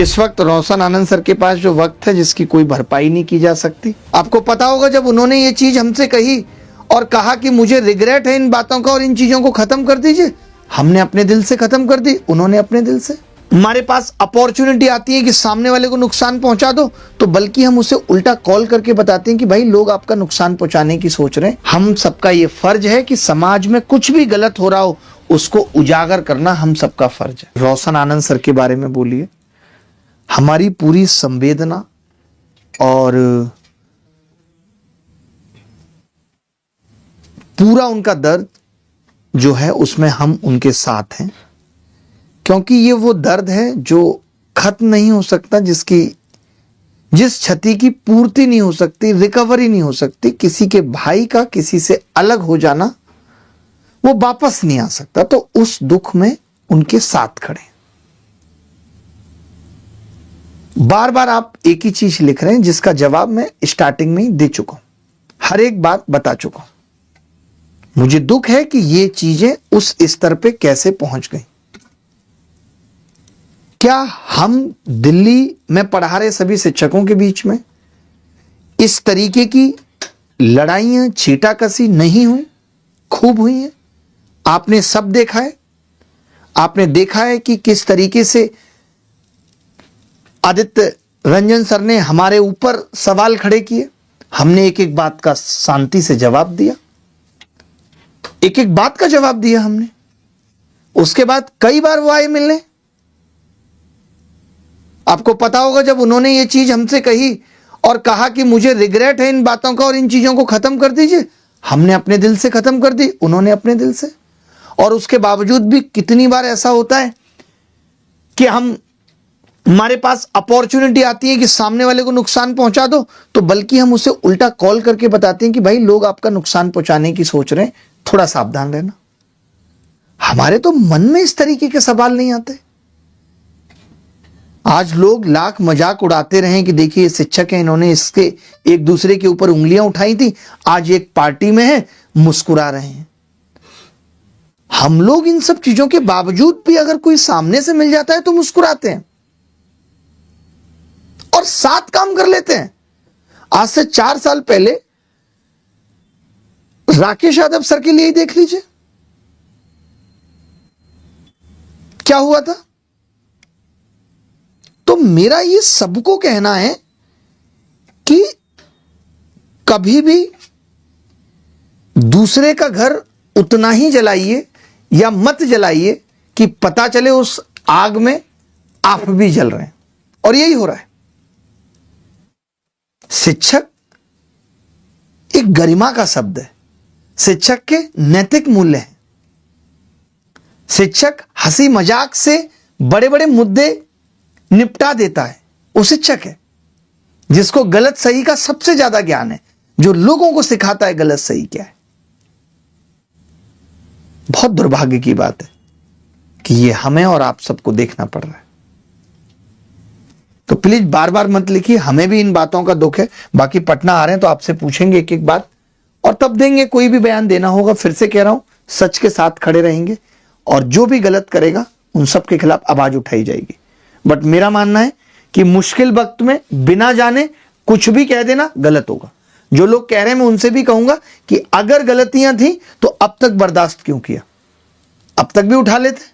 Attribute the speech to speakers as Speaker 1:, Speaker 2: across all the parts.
Speaker 1: इस वक्त रोशन आनंद सर के पास जो वक्त है जिसकी कोई भरपाई नहीं की जा सकती। आपको पता होगा जब उन्होंने ये चीज हमसे कही और कहा कि मुझे रिग्रेट है इन बातों का और इन चीजों को खत्म कर दीजिए, हमने अपने दिल से खत्म कर दी, उन्होंने अपने दिल से। हमारे पास अपॉर्चुनिटी आती है कि सामने वाले को नुकसान पहुंचा दो, तो बल्कि हम उसे उल्टा कॉल करके बताते हैं कि भाई लोग आपका नुकसान पहुंचाने की सोच रहे हैं। हम सबका ये फर्ज है कि समाज में कुछ भी गलत हो रहा हो उसको उजागर करना हम सबका फर्ज है। रोशन आनंद सर के बारे में बोलिए, हमारी पूरी संवेदना और पूरा उनका दर्द जो है उसमें हम उनके साथ हैं, क्योंकि ये वो दर्द है जो खत्म नहीं हो सकता, जिस क्षति की पूर्ति नहीं हो सकती, रिकवरी नहीं हो सकती। किसी के भाई का किसी से अलग हो जाना वो वापस नहीं आ सकता, तो उस दुख में उनके साथ खड़े। बार बार आप एक ही चीज लिख रहे हैं जिसका जवाब मैं स्टार्टिंग में ही दे चुका हूं, हर एक बात बता चुका हूं। मुझे दुख है कि ये चीजें उस स्तर पे कैसे पहुंच गई। क्या हम दिल्ली में पढ़ा रहे सभी शिक्षकों के बीच में इस तरीके की लड़ाइयां छींटाकशी नहीं हुई? खूब हुई हैं। आपने सब देखा है। आपने देखा है कि किस तरीके से आदित्य रंजन सर ने हमारे ऊपर सवाल खड़े किए, हमने एक एक बात का शांति से जवाब दिया, एक एक बात का जवाब दिया हमने। उसके बाद कई बार वो आए मिलने। आपको पता होगा जब उन्होंने ये चीज हमसे कही और कहा कि मुझे रिग्रेट है इन बातों का और इन चीजों को खत्म कर दीजिए, हमने अपने दिल से खत्म कर दी, उन्होंने अपने दिल से। और उसके बावजूद भी कितनी बार ऐसा होता है कि हमारे पास अपॉर्चुनिटी आती है कि सामने वाले को नुकसान पहुंचा दो, तो बल्कि हम उसे उल्टा कॉल करके बताते हैं कि भाई लोग आपका नुकसान पहुंचाने की सोच रहे हैं, थोड़ा सावधान रहना। हमारे तो मन में इस तरीके के सवाल नहीं आते। आज लोग लाख मजाक उड़ाते रहे कि देखिए शिक्षक हैं, इन्होंने इसके एक दूसरे के ऊपर उंगलियां उठाई थी, आज एक पार्टी में है, मुस्कुरा रहे हैं। हम लोग इन सब चीजों के बावजूद भी अगर कोई सामने से मिल जाता है तो मुस्कुराते हैं और साथ काम कर लेते हैं। आज से 4 साल पहले राकेश यादव सर के लिए ही देख लीजिए क्या हुआ था। तो मेरा ये सबको कहना है कि कभी भी दूसरे का घर उतना ही जलाइए या मत जलाइए कि पता चले उस आग में आप भी जल रहे हैं, और यही हो रहा है। शिक्षक एक गरिमा का शब्द है, शिक्षक के नैतिक मूल्य हैं। शिक्षक हंसी मजाक से बड़े बड़े मुद्दे निपटा देता है, वो शिक्षक है जिसको गलत सही का सबसे ज्यादा ज्ञान है, जो लोगों को सिखाता है गलत सही क्या है। बहुत दुर्भाग्य की बात है कि ये हमें और आप सबको देखना पड़ रहा है। तो प्लीज बार बार मत लिखिए, हमें भी इन बातों का दुख है। बाकी पटना आ रहे हैं तो आपसे पूछेंगे एक एक बात और तब देंगे। कोई भी बयान देना होगा, फिर से कह रहा हूं, सच के साथ खड़े रहेंगे और जो भी गलत करेगा उन सब के खिलाफ आवाज उठाई जाएगी। बट मेरा मानना है कि मुश्किल वक्त में बिना जाने कुछ भी कह देना गलत होगा। जो लोग कह रहे हैं मैं उनसे भी कहूंगा कि अगर गलतियां थी तो अब तक बर्दाश्त क्यों किया, अब तक भी उठा लेते।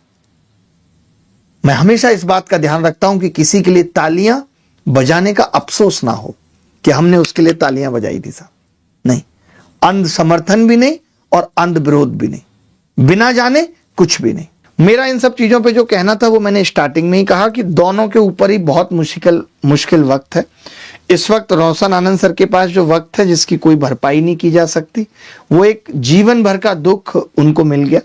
Speaker 1: मैं हमेशा इस बात का ध्यान रखता हूं कि किसी के लिए तालियां बजाने का अफसोस ना हो कि हमने उसके लिए तालियां बजाई थी साहब, नहीं। अंध समर्थन भी नहीं और अंध विरोध भी नहीं, बिना जाने कुछ भी नहीं। मेरा इन सब चीजों पे जो कहना था वो मैंने स्टार्टिंग में ही कहा कि दोनों के ऊपर ही बहुत मुश्किल वक्त है। इस वक्त रोशन आनंद सर के पास जो वक्त है जिसकी कोई भरपाई नहीं की जा सकती, वो एक जीवन भर का दुख उनको मिल गया।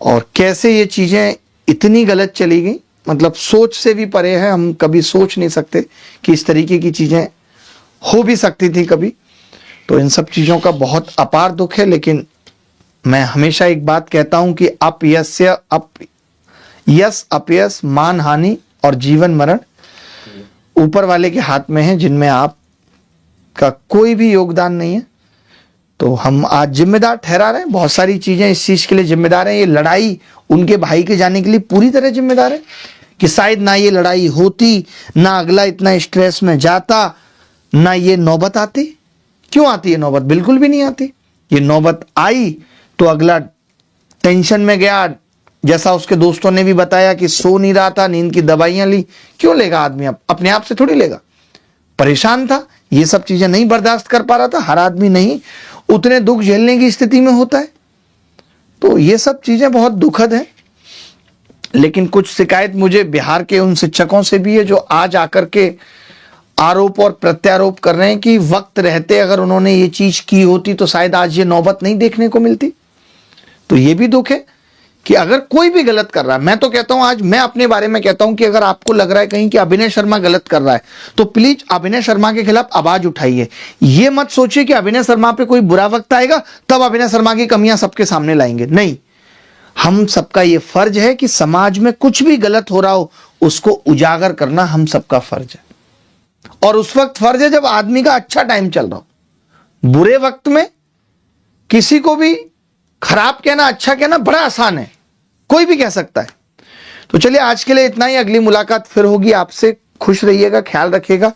Speaker 1: और कैसे ये चीजें इतनी गलत चली गई, मतलब सोच से भी परे है। हम कभी सोच नहीं सकते कि इस तरीके की चीजें हो भी सकती थी कभी। तो इन सब चीजों का बहुत अपार दुख है। लेकिन मैं हमेशा एक बात कहता हूं कि यश अपयश मान हानि और जीवन मरण ऊपर वाले के हाथ में है, जिनमें आपका कोई भी योगदान नहीं है। तो हम आज जिम्मेदार ठहरा रहे हैं, बहुत सारी चीजें इस चीज के लिए जिम्मेदार हैं। ये लड़ाई उनके भाई के जाने के लिए पूरी तरह जिम्मेदार है, कि शायद ना ये लड़ाई होती, ना अगला इतना स्ट्रेस में जाता, ना ये नौबत आती। क्यों आती है नौबत? बिल्कुल भी नहीं आती। ये नौबत आई तो अगला टेंशन में गया, जैसा उसके दोस्तों ने भी बताया कि सो नहीं रहा था, नींद की दवाइयां ली। क्यों लेगा आदमी? अपने आप से थोड़ी लेगा। परेशान था, ये सब चीजें नहीं बर्दाश्त कर पा रहा था। हर आदमी नहीं उतने दुख झेलने की स्थिति में होता है। तो ये सब चीजें बहुत दुखद है। लेकिन कुछ शिकायत मुझे बिहार के उन शिक्षकों से भी है जो आज आकर के आरोप और प्रत्यारोप कर रहे हैं कि वक्त रहते अगर उन्होंने ये चीज की होती तो शायद आज ये नौबत नहीं देखने को मिलती। तो ये भी दुख है कि अगर कोई भी गलत कर रहा है, मैं तो कहता हूं, आज मैं अपने बारे में कहता हूं कि अगर आपको लग रहा है कहीं कि अभिनय शर्मा गलत कर रहा है तो प्लीज अभिनय शर्मा के खिलाफ आवाज उठाइए। ये मत सोचिए कि अभिनय शर्मा पे कोई बुरा वक्त आएगा तब अभिनय शर्मा की कमियां सबके सामने लाएंगे। नहीं, हम सबका ये फर्ज है कि समाज में कुछ भी गलत हो रहा हो उसको उजागर करना हम सबका फर्ज है। और उस वक्त फर्ज है जब आदमी का अच्छा टाइम चल रहा हो। बुरे वक्त में किसी को भी खराब कहना, अच्छा कहना बड़ा आसान है, कोई भी कह सकता है। तो चलिए आज के लिए इतना ही। अगली मुलाकात फिर होगी आपसे। खुश रहिएगा, ख्याल रखिएगा।